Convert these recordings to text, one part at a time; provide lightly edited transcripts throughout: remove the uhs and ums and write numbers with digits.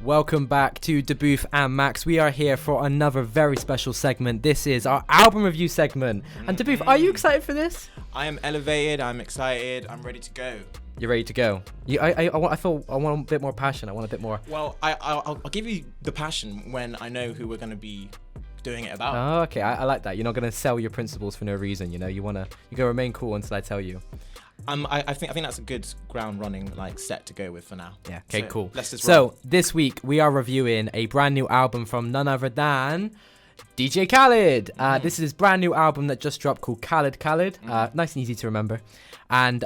Welcome back to Daboothe and Max. We are here for another very special segment. This is our album review segment. And Daboothe, are you excited for this? I am elevated. I'm excited. I'm ready to go. You're ready to go. I want a bit more passion. I want a bit more. Well, I'll give you the passion when I know who we're going to be doing it about. Oh, okay. I like that. You're not going to sell your principles for no reason. You know, you're going to remain cool until I tell you. I think that's a good ground running set to go with for now. Yeah. Okay. So, cool. Let's just so this week we are reviewing a brand new album from none other than DJ Khaled. This is his brand new album that just dropped called KHALED KHALED. Nice and easy to remember. And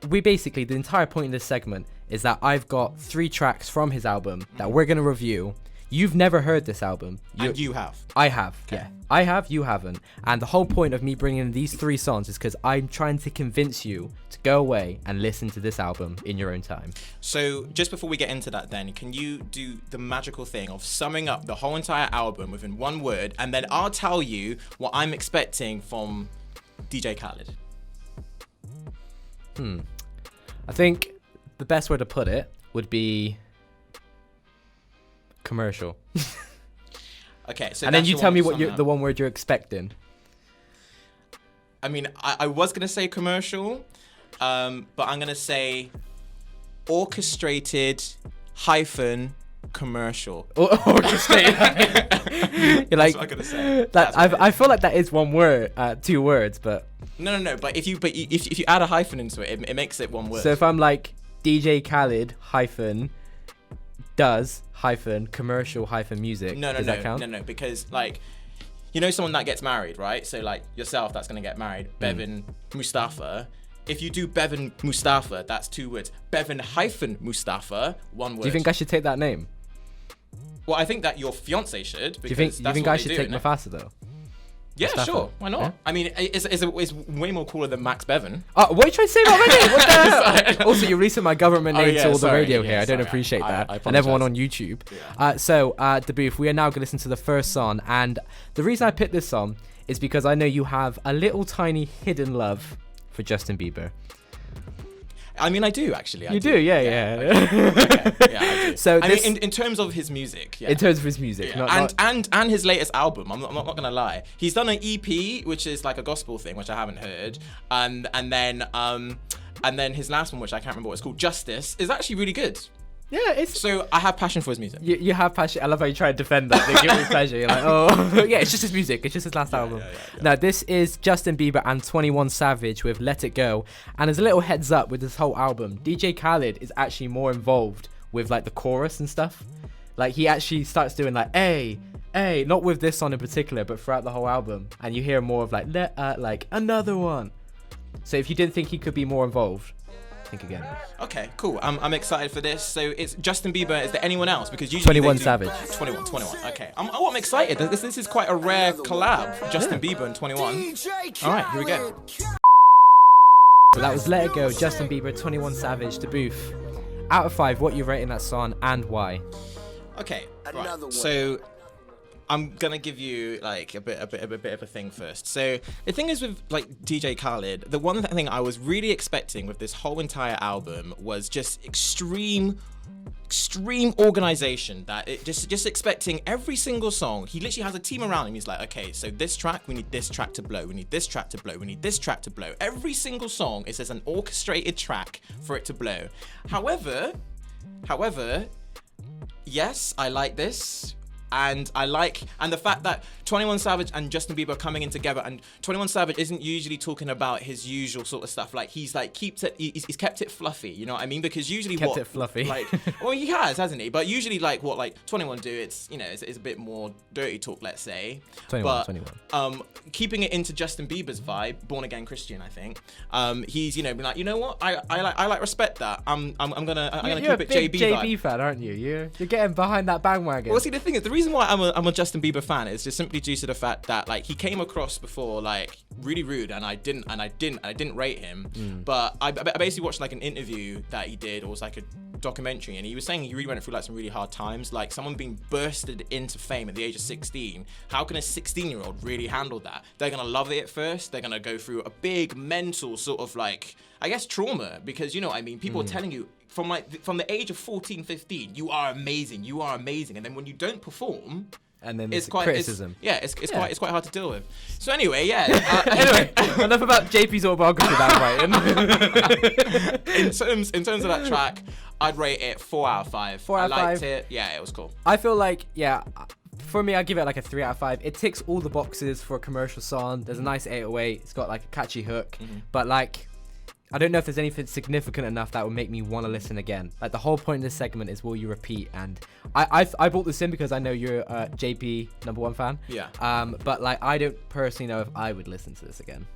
we basically, the entire point of this segment is that I've got 3 tracks from his album that we're gonna review. You've never heard this album. And you have. I have, yeah. I have, you haven't. And the whole point of me bringing in these 3 songs is because I'm trying to convince you to go away and listen to this album in your own time. So just before we get into that then, can you do the magical thing of summing up the whole entire album within one word, and then I'll tell you what I'm expecting from DJ Khaled? I think the best way to put it would be commercial. Okay, so and then you tell me what the one word you're expecting. I mean, I was gonna say commercial, but I'm gonna say orchestrated hyphen commercial. Orchestrated. You're like, that's what I'm gonna say. I feel like that is one word, 2 words, but no. But if you add a hyphen into it, it makes it one word. So if I'm like DJ Khaled hyphen does hyphen commercial hyphen music, does that count? No, because someone that gets married, right? So like yourself, that's gonna get married. Bevan Mustafa. If you do Bevan Mustafa, that's 2 words. Bevan hyphen Mustafa, 1 word. Do you think I should take that name? Well, I think that your fiance should. Do you think I should take Mufasa though? Yeah, Mustafa. Sure. Why not? Yeah? I mean, it's way more cooler than Max Bevan. What are you trying to say about my name? What the hell? Also, you're releasing my government name to all the radio here. I don't appreciate that. And everyone on YouTube. Yeah. So, Daboothe, we are now going to listen to the first song. And the reason I picked this song is because I know you have a little tiny hidden love for Justin Bieber. I mean, I do actually. You do, yeah. Okay. Yeah, I do. So in terms of his music, yeah. In terms of his music, yeah. And his latest album, I'm not gonna lie. He's done an EP, which is like a gospel thing, which I haven't heard, and then his last one, which I can't remember what it's called, Justice, is actually really good. Yeah, so I have passion for his music. You have passion. I love how you try to defend that. They give me pleasure. You're like, oh, yeah, it's just his music. It's just his last album. Yeah. Now, this is Justin Bieber and 21 Savage with Let It Go. And as a little heads up with this whole album, DJ Khaled is actually more involved with like the chorus and stuff. Like he actually starts doing like, hey, not with this song in particular, but throughout the whole album. And you hear more of like another one. So if you didn't think he could be more involved, think again. Okay, cool. I'm excited for this. So it's Justin Bieber. Is there anyone else? Because usually 21 Savage. 21. Okay. I'm excited. This is quite a rare collab. Justin Bieber and 21. All right, here we go. So that was Let It Go, Justin Bieber, 21 Savage, Daboothe. Out of 5, what are you rating that song and why? Okay, right. So I'm gonna give you like a bit of a thing first. So the thing is with like DJ Khaled, the one thing I was really expecting with this whole entire album was just extreme organization. That it just expecting every single song. He literally has a team around him. He's like, okay, so this track, we need this track to blow. We need this track to blow. We need this track to blow. Every single song is just an orchestrated track for it to blow. However, yes, I like this. And the fact that 21 Savage and Justin Bieber are coming in together, and 21 Savage isn't usually talking about his usual sort of stuff. Like he's kept it fluffy, you know what I mean? Because usually kept it fluffy. Well, he has, hasn't he? But usually what 21 do, it's a bit more dirty talk, let's say. 21. Keeping it into Justin Bieber's vibe, born again Christian, I think. He's been like, you know what? I like respect that. I'm gonna keep it JB vibe. You're a big JB fan, aren't you? You're getting behind that bandwagon. Well, see, the thing is, the reason why I'm a Justin Bieber fan is just simply due to the fact that like he came across before like really rude, and I didn't rate him. But I basically watched like an interview that he did, or it was like a documentary, and he was saying he really went through like some really hard times, like someone being bursted into fame at the age of 16. How can a 16-year-old really handle that? They're gonna love it at first. They're gonna go through a big mental sort of like, I guess, trauma, because you know what I mean, people are telling you from the age of 14, 15, you are amazing, and then when you don't perform, and then it's criticism. It's quite hard to deal with. So anyway, anyway, enough about JP's autobiography that I'm writing. in terms of that track, I'd rate it 4 out of 5. 4 out of 5. I liked it. Yeah, it was cool. I feel like, for me, I give it like a 3 out of 5. It ticks all the boxes for a commercial song. There's a nice 808. It's got like a catchy hook, but like, I don't know if there's anything significant enough that would make me want to listen again. Like, the whole point of this segment is will you repeat? And I brought this in because I know you're a JP #1 fan. Yeah. But like, I don't personally know if I would listen to this again.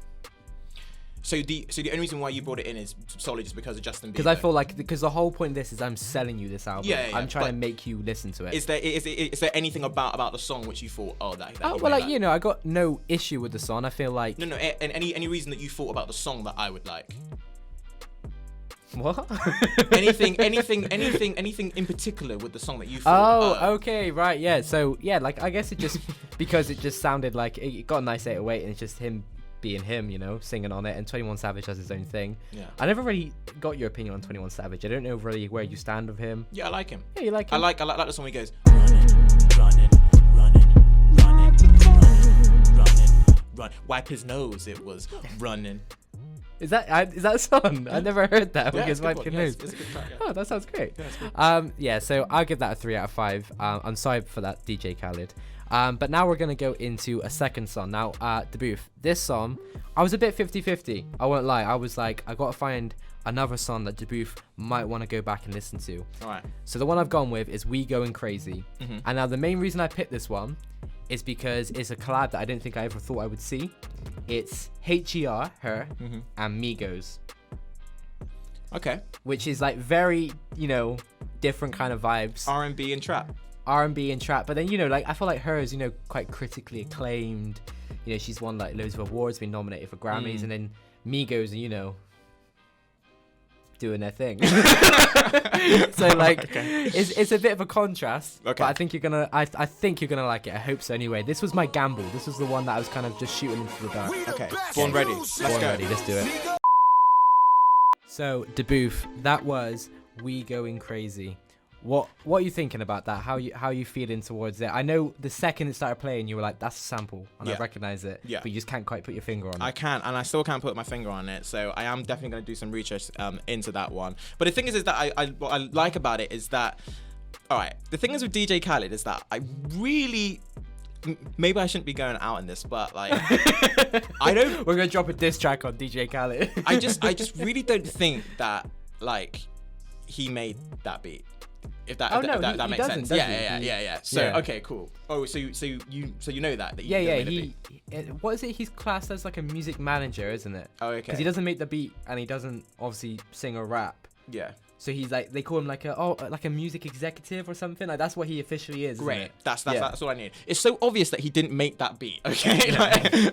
So the only reason why you brought it in is solely just because of Justin Bieber. Because I feel like the whole point of this is I'm selling you this album. Yeah, I'm trying to make you listen to it. Is there anything about the song which you thought, I got no issue with the song. I feel like no, and any reason that you thought about the song that I would like. What? anything in particular with the song that you thought? Oh, okay, right, yeah. So yeah, like I guess it just because it just sounded like it got a nice 808, and it's just him being him, singing on it, and 21 Savage has his own thing. Yeah. I never really got your opinion on 21 Savage. I don't know really where you stand with him. Yeah, I like him. Yeah, you like him? I like the song where he goes run. Wipe his nose. It was running. Is that a song? I never heard that. Yeah, Because wipe your nose. It's a good track. Yeah. Oh, that sounds great. Yeah, So I'll give that a 3 out of 5. I'm sorry for that, DJ Khaled. But now we're gonna go into a second song. Now, Daboothe, this song, I was a bit 50-50. I won't lie. I was like, I gotta find another song that Daboothe might want to go back and listen to. All right. So the one I've gone with is We Going Crazy. And now the main reason I picked this one is because it's a collab that I didn't think I ever thought I would see. It's H.E.R, her, and Migos. Okay. Which is like very, different kind of vibes. R&B and trap. R&B and trap, but then like I feel like her is quite critically acclaimed. She's won like loads of awards, been nominated for Grammys, and then Migos are doing their thing. So like, it's a bit of a contrast. Okay. But I think you're gonna like it. I hope so. Anyway, this was my gamble. This was the one that I was kind of just shooting into the dark. Okay. Born ready. Let's go. Ready. Let's do it. So Daboothe, that was We Going Crazy. What are you thinking about that? How you feeling towards it? I know the second it started playing, you were like, "That's a sample," and I recognize it. Yeah. But you just can't quite put your finger on it. I can't, and I still can't put my finger on it. So I am definitely going to do some research into that one. But the thing is that what I like about it is that, all right, the thing is with DJ Khaled is that I really. Maybe I shouldn't be going out in this, but like, I don't. We're gonna drop a diss track on DJ Khaled. I just really don't think that like he made that beat. If that makes sense. Yeah. So okay, cool. Oh, so you know that. What is it? He's classed as like a music manager, isn't it? Oh, okay. Because he doesn't make the beat and he doesn't obviously sing or rap. Yeah. So he's like, they call him like a music executive or something. Like that's what he officially is. Great. Isn't it? That's all I need. It's so obvious that he didn't make that beat. Okay.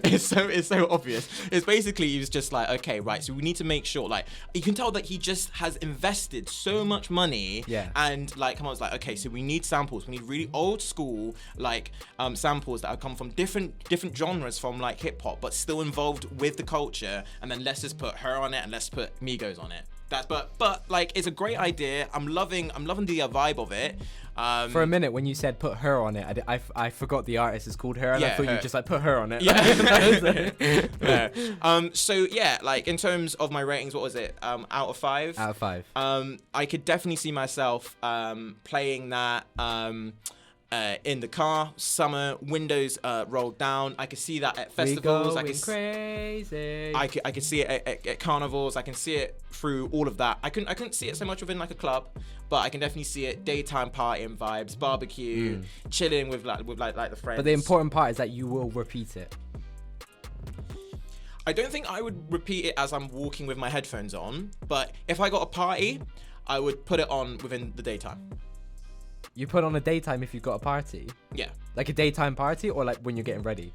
It's so obvious. It's basically he was just like, okay, right. So we need to make sure, like, you can tell that he just has invested so much money. Yeah. And like, I was like, okay, so we need samples. We need really old school like samples that have come from different genres from like hip hop, but still involved with the culture. And then let's just put her on it and let's put Migos on it. But like it's a great idea. I'm loving the vibe of it. For a minute when you said put her on it, I forgot the artist is called Her, and I thought you just like put her on it. Yeah. So yeah, like in terms of my ratings, what was it? Out of 5. Out of 5. I could definitely see myself playing that. In the car, summer, windows rolled down. I could see that at festivals. I could crazy. I could see it at carnivals. I can see it through all of that. I couldn't see it so much within like a club, but I can definitely see it daytime partying vibes, barbecue, chilling with like the friends. But the important part is that you will repeat it. I don't think I would repeat it as I'm walking with my headphones on, but if I got a party, I would put it on within the daytime. You put on a daytime if you've got a party? Yeah. Like a daytime party or like when you're getting ready?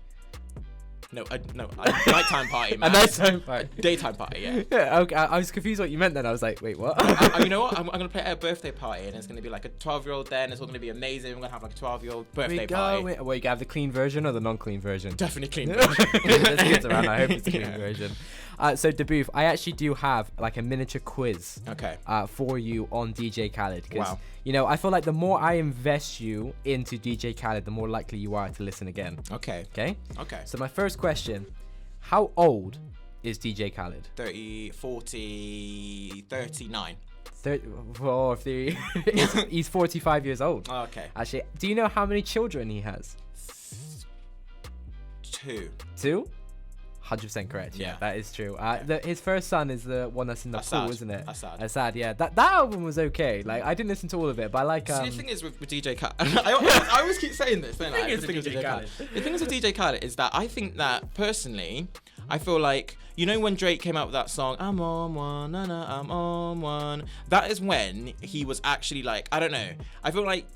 nighttime party, man. A nighttime party. Daytime party, yeah. Yeah, okay, I was confused what you meant then. I was like, wait, what? You know what? I'm gonna play at a birthday party, and it's gonna be like a 12-year-old there, and it's all gonna be amazing. We're gonna have like a 12-year-old birthday party. Well, you can have the clean version or the non-clean version? Definitely clean version. Let's get around. I hope it's the clean version. So Daboothe, I actually do have like a miniature quiz. Okay. For you on DJ Khaled, because Wow. you know I feel like the more I invest you into DJ Khaled, the more likely you are to listen again. Okay. Okay. Okay. So my first question: how old is DJ Khaled? 30, 40, 39. 30, he's 45 years old. Oh, okay. Actually, do you know how many children he has? 2. 2? 100% correct. Yeah, that is true. His first son is the one that's in the pool, isn't it? Assad. Yeah. That album was okay. Like I didn't listen to all of it, but I like. See, the thing is with DJ Khaled, I always keep saying this. Don't I? The thing is with DJ Khaled is that I think that personally, I feel like, you know, when Drake came out with that song, I'm on one, I'm on one. That is when he was actually like, I don't know. I feel like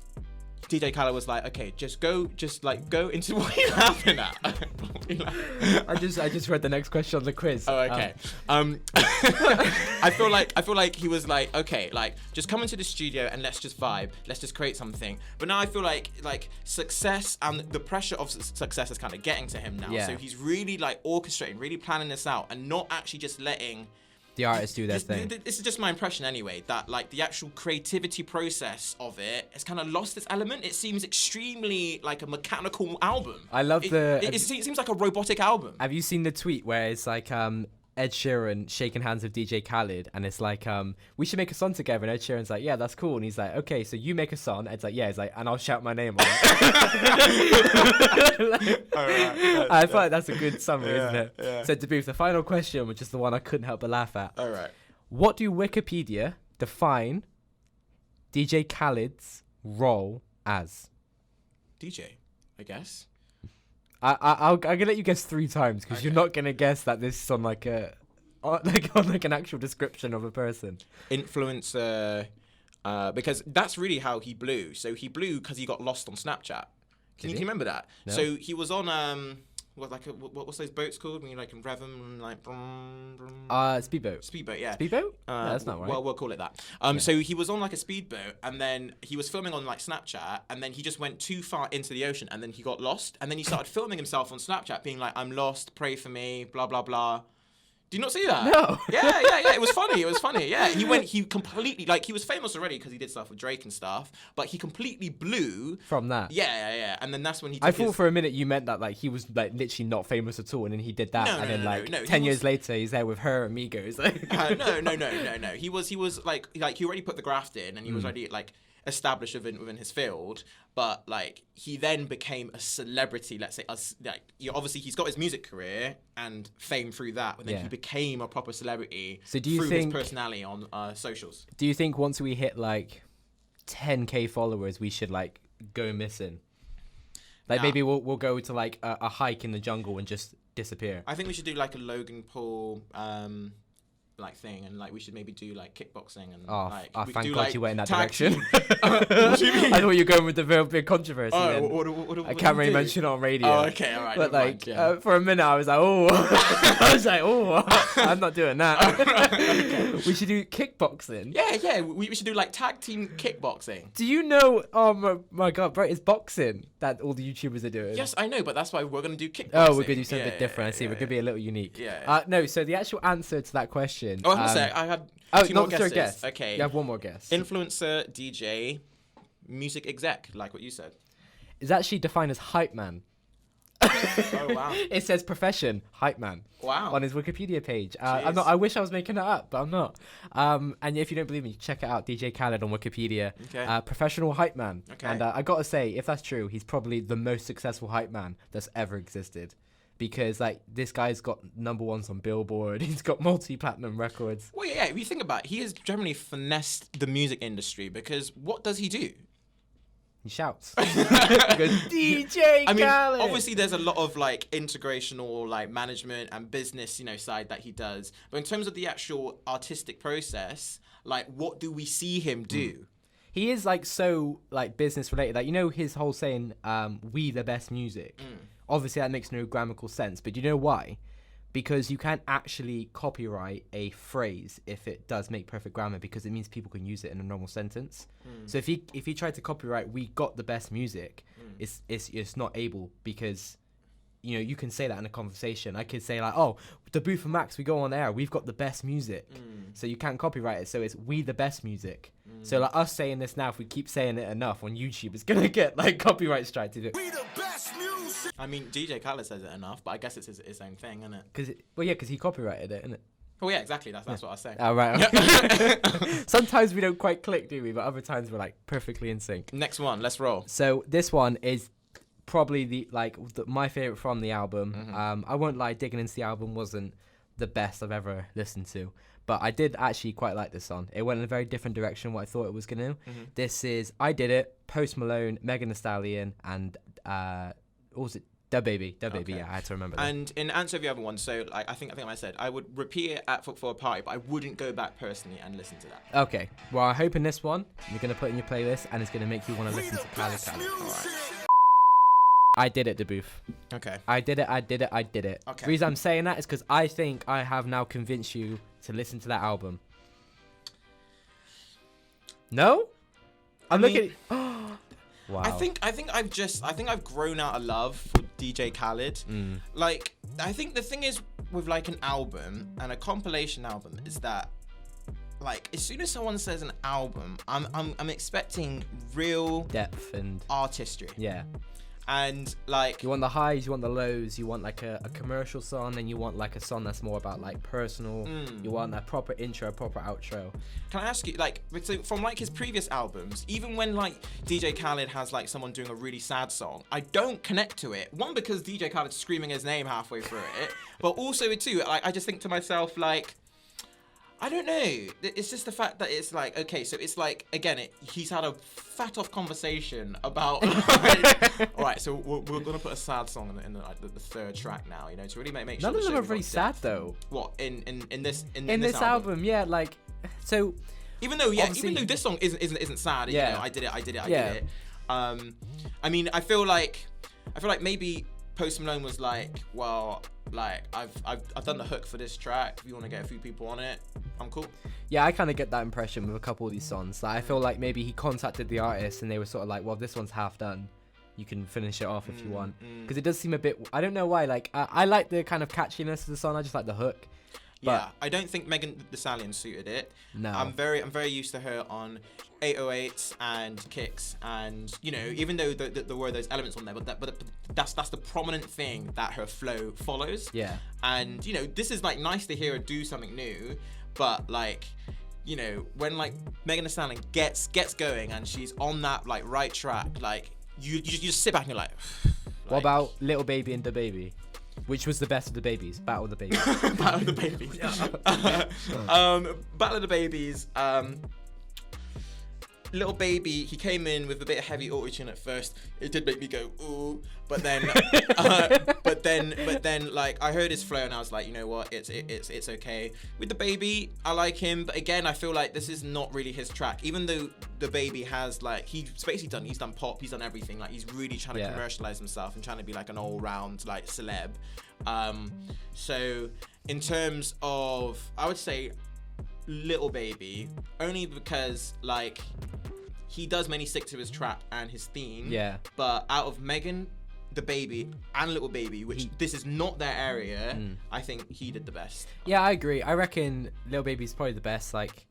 DJ Khaled was like, okay, just go into what you're laughing at. I just read the next question on the quiz. Oh, okay. I feel like he was like, okay, like just come into the studio and let's just vibe, let's just create something. But now I feel like success and the pressure of success is kind of getting to him now. Yeah. So he's really like orchestrating, really planning this out, and not actually just letting the artists do their thing. This is just my impression anyway, that like the actual creativity process of it has kind of lost its element. It seems extremely like a mechanical album. I love it seems like a robotic album. Have you seen the tweet where it's like Ed Sheeran shaking hands with DJ Khaled, and it's like we should make a song together, and Ed Sheeran's like, yeah, that's cool, and he's like, okay, so you make a song. Ed's like, yeah, he's like, and I'll shout my name on it. I feel like that's a good summary, isn't it? Yeah. So Daboothe, the final question, which is the one I couldn't help but laugh at. All right. What do Wikipedia define DJ Khaled's role as? DJ, I guess. I'm gonna let you guess 3 times because you're not gonna guess that this is on like a on an actual description of a person. Influencer, because that's really how he blew. So he blew because he got lost on Snapchat. Can you remember that? No. So he was on what's those boats called when you like rev them and like speedboat. Speedboat, yeah. Speedboat? No, that's not right. Well, we'll call it that. So he was on like a speedboat, and then he was filming on like Snapchat, and then he just went too far into the ocean, and then he got lost, and then he started filming himself on Snapchat, being like, "I'm lost, pray for me, blah blah blah." Do you not see that? No. Yeah. It was funny. Yeah. He completely, like, he was famous already because he did stuff with Drake and stuff, but he completely blew from that. Yeah. And then that's when he I thought for a minute you meant that like he was like literally not famous at all, and then he did that, and then 10 years later he's there with H.E.R and Migos. No. He was like he already put the graft in, and he was already like established within his field, but like he then became a celebrity, let's say, obviously he's got his music career and fame through that, but then he became a proper celebrity through his personality on socials. Do you think once we hit like 10k followers we should like go missing? Like maybe we'll go to like a hike in the jungle and just disappear. I think we should do like a Logan Paul like thing, and like we should maybe do like kickboxing and like thank God like you went in that direction. What do you mean? I thought you were going with the real big controversy. What I can't really mention it on radio. Oh, okay, all right. But like for a minute I was like, I'm not doing that. Okay. We should do kickboxing. Yeah. We should do like tag team kickboxing. Do you know? Oh my God, bro, it's boxing that all the YouTubers are doing. Yes, I know, but that's why we're gonna do kickboxing. Oh, we're gonna do something a bit different. I see. We're gonna be a little unique. Yeah. No. So the actual answer to that question. Oh, I was gonna say I had 2 more guesses. Guess. Okay. You have 1 more guess. Influencer, DJ, music exec, like what you said. It's actually defined as hype man. Oh wow! It says profession hype man. Wow. On his Wikipedia page. I'm not. I wish I was making that up, but I'm not. And if you don't believe me, check it out. DJ Khaled on Wikipedia. Okay. Professional hype man. Okay. And I gotta say, if that's true, he's probably the most successful hype man that's ever existed. Because like this guy's got #1s on Billboard, he's got multi-platinum records. Well, yeah. If you think about it, he has generally finessed the music industry, because what does he do? He shouts. He goes, DJ Khaled. I mean, obviously there's a lot of like integration or like management and business, side that he does. But in terms of the actual artistic process, like what do we see him do? He is like so like business related. Like his whole saying, "We the best music." obviously that makes no grammatical sense, but do you know why? Because you can't actually copyright a phrase if it does make perfect grammar, because it means people can use it in a normal sentence. So if he tried to copyright "we got the best music," it's not able, because you know, you can say that in a conversation. I could say like, "Oh, Daboothe Maxx, we go on air, we've got the best music." So you can't copyright it, so it's "we the best music." So like us saying this now, if we keep saying it enough on YouTube, it's gonna get like copyright strike to do. We the best music. I mean, DJ Khaled says it enough, but I guess it's his own thing, isn't it? Because he copyrighted it, isn't it? Oh yeah, exactly. That's what I was saying. Oh, right. Okay. Sometimes we don't quite click, do we? But other times we're like perfectly in sync. Next one, let's roll. So this one is probably my favorite from the album. I won't lie, digging into the album wasn't the best I've ever listened to, but I did actually quite like this song. It went in a very different direction what I thought it was gonna. This is "I Did It," Post Malone, Meghan Thee Stallion, and what was it? Dababy. Okay. Yeah, I had to remember that. And in answer to the other one, so like I think I said I would repeat it for a party, but I wouldn't go back personally and listen to that. Okay. Well, I hope in this one you're gonna put in your playlist and it's gonna make you want to listen to Khaled Khaled. I did it, Daboothe. Okay. I did it. Okay. The reason I'm saying that is because I think I have now convinced you to listen to that album. No? I'm looking. Wow. I think I've grown out of love for DJ Khaled. Like, I think the thing is with like an album and a compilation album is that, like, as soon as someone says an album, I'm expecting real depth and artistry. Yeah. And like, you want the highs, you want the lows, you want like a commercial song, and you want like a song that's more about like personal. You want a proper intro, a proper outro. Can I ask you, like, so from like his previous albums, even when like DJ Khaled has like someone doing a really sad song, I don't connect to it. One, because DJ Khaled's screaming his name halfway through it, but also two, like, I just think to myself, like, I don't know. It's just the fact that it's like, okay, so it's like, again, he's had a fat off conversation about. All right, so we're gonna put a sad song in the third track now, you know, to really make sure. None of them are really sad though. What in this album? Yeah, like, so. Even though this song isn't sad, yeah. You know, I did it. I mean, I feel like maybe Post Malone was like, well, like I've done the hook for this track. If you want to get a few people on it, I'm cool. Yeah, I kind of get that impression with a couple of these songs. Like, I feel like maybe he contacted the artist and they were sort of like, well, this one's half done. You can finish it off if you want. Because it does seem a bit, I don't know why. Like, I like the kind of catchiness of the song. I just like the hook. Yeah, I don't think Meghan Thee Stallion suited it. No. I'm very used to her on 808s and kicks, and you know, even though there were those elements on there, but that's the prominent thing that her flow follows. Yeah. And you know, this is like nice to hear her do something new, but like, you know, when like Meghan Thee Stallion gets going and she's on that like right track, like you just sit back and you're like. What about Little Baby and Dababy? Which was the best of the babies? Battle of the Babies. Battle of the Babies. Battle of the Babies. Little Baby, he came in with a bit of heavy auto-tune at first. It did make me go ooh, but then, like I heard his flow and I was like, you know what, it's okay. With the Baby, I like him, but again, I feel like this is not really his track. Even though the Baby has like he's done pop, he's done everything. Like he's really trying to commercialize himself and trying to be like an all-round like celeb. So in terms of, I would say Little Baby, only because like he does mainly stick to his trap and his theme. Yeah. But out of Meghan, the Baby, and Little Baby, which this is not their area, I think he did the best. Yeah, I agree. I reckon Little Baby's probably the best, like,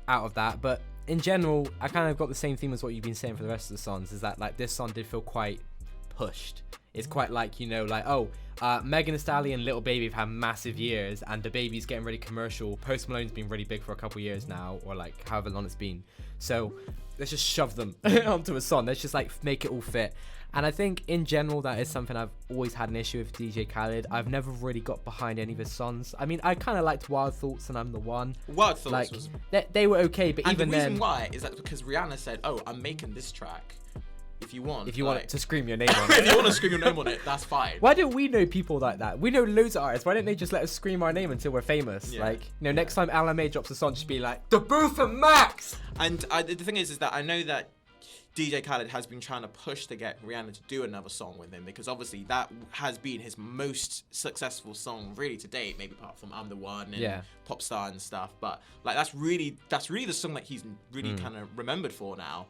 out of that. But in general, I kind of got the same theme as what you've been saying for the rest of the songs, is that like this song did feel quite pushed. It's quite like, you know, like, oh, Meghan Thee Stallion and Little Baby have had massive years, and Dababy's getting really commercial. Post Malone's been really big for a couple years now, or like however long it's been. So let's just shove them onto a song. Let's just like make it all fit. And I think in general that is something I've always had an issue with DJ Khaled. I've never really got behind any of his songs. I mean, I kind of liked Wild Thoughts and I'm the One. Wild Thoughts like, was... They were okay, but and even the reason then... why is that because Rihanna said, oh, I'm making this track. If you want it to scream your name on it. If you want to scream your name on it, that's fine. Why don't we know people like that? We know loads of artists. Why don't they just let us scream our name until we're famous? Yeah. Like, you know, next time Alan May drops a song, just be like, Daboothe Maxx! And the thing is that I know that DJ Khaled has been trying to push to get Rihanna to do another song with him, because obviously that has been his most successful song really to date, maybe apart from I'm the One and Pop Star and stuff. But like that's really the song that he's really kind of remembered for now.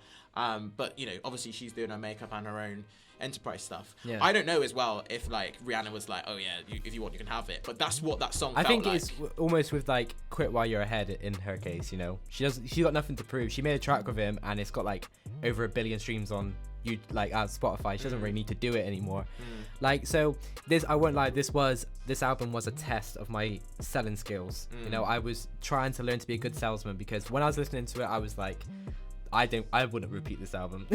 But you know, obviously she's doing her makeup and her own enterprise stuff. I don't know as well if like Rihanna was like, oh yeah, if you want you can have it, but that's what that song felt like. It's almost with like Quit While You're Ahead in her case, you know, she's got nothing to prove. She made a track with him and it's got like over 1 billion streams on Spotify. She doesn't really need to do it anymore. Like, so this, I won't lie, this album was a test of my selling skills. You know, I was trying to learn to be a good salesman, because when I was listening to it I was like, I wouldn't repeat this album.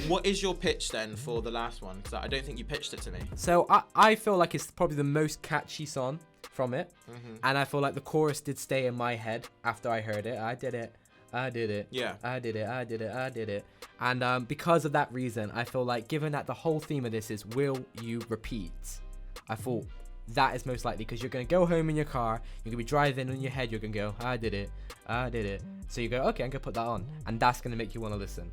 What is your pitch then for the last one? Because I don't think you pitched it to me. So I feel like it's probably the most catchy song from it, and I feel like the chorus did stay in my head after I heard it. I did it. Yeah. I did it. And because of that reason, I feel like, given that the whole theme of this is will you repeat, I thought that is most likely, because you're going to go home in your car, you're going to be driving in your head, you're going to go, I did it. So you go, okay, I'm going to put that on, and that's going to make you want to listen.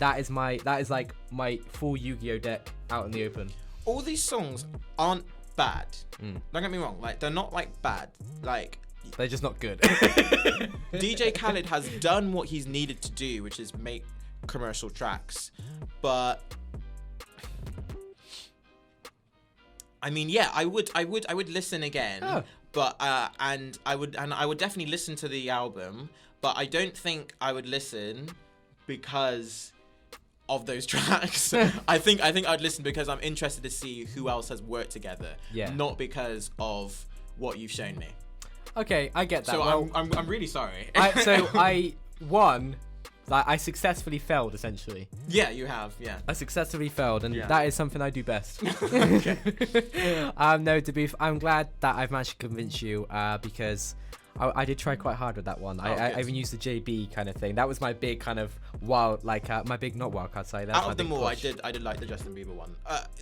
That is like my full Yu-Gi-Oh deck out in the open. All these songs aren't bad. Don't get me wrong, like they're not like bad, like they're just not good. DJ Khaled has done what he's needed to do, which is make commercial tracks, but I mean, yeah, I would listen again, but and I would definitely listen to the album, but I don't think I would listen because of those tracks. I think I'd listen because I'm interested to see who else has worked together, not because of what you've shown me. Okay, I get that. So well, I'm really sorry. I won. Like, I successfully failed, essentially. Yeah, you have, yeah. I successfully failed, and that is something I do best. Okay. No, Daboothe, I'm glad that I've managed to convince you, because I did try quite hard with that one. I even used the JB kind of thing. That was my big kind of my big not wildcard side. Out of them all, I did like the Justin Bieber one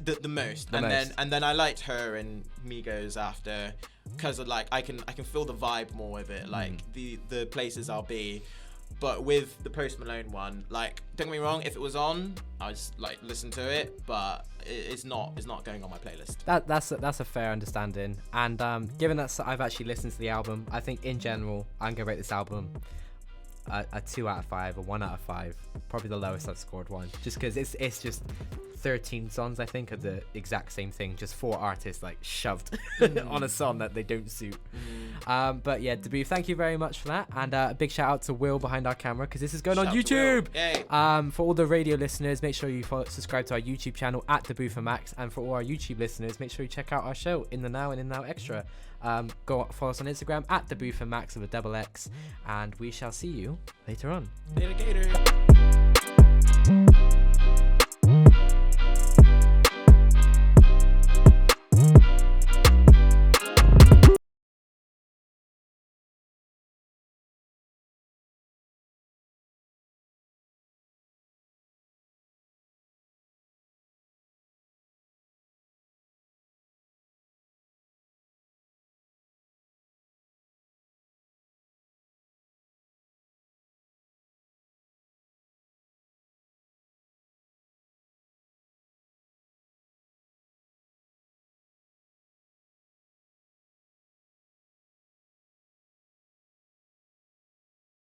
the most. Then I liked H.E.R and Migos after, because of like I can feel the vibe more with it, like the places I'll be. But with the Post Malone one, like, don't get me wrong, if it was on, I'd just like listen to it, but it's not going on my playlist. That's a fair understanding. And given that I've actually listened to the album, I think in general I'm gonna rate this album a 2 out of 5, a 1 out of 5, probably the lowest I've scored one, just because it's just 13 songs, I think, of the exact same thing, just 4 artists like shoved on a song that they don't suit. But yeah, Daboothe, thank you very much for that, and a big shout out to Will behind our camera, because this is going on YouTube. For all the radio listeners, make sure you subscribe to our YouTube channel at Daboothe Maxx, and for all our YouTube listeners, make sure you check out our show In the Now and In the Now Extra. Go follow us on Instagram at Daboothe Maxx with a double X, and we shall see you later on. Later, Gator.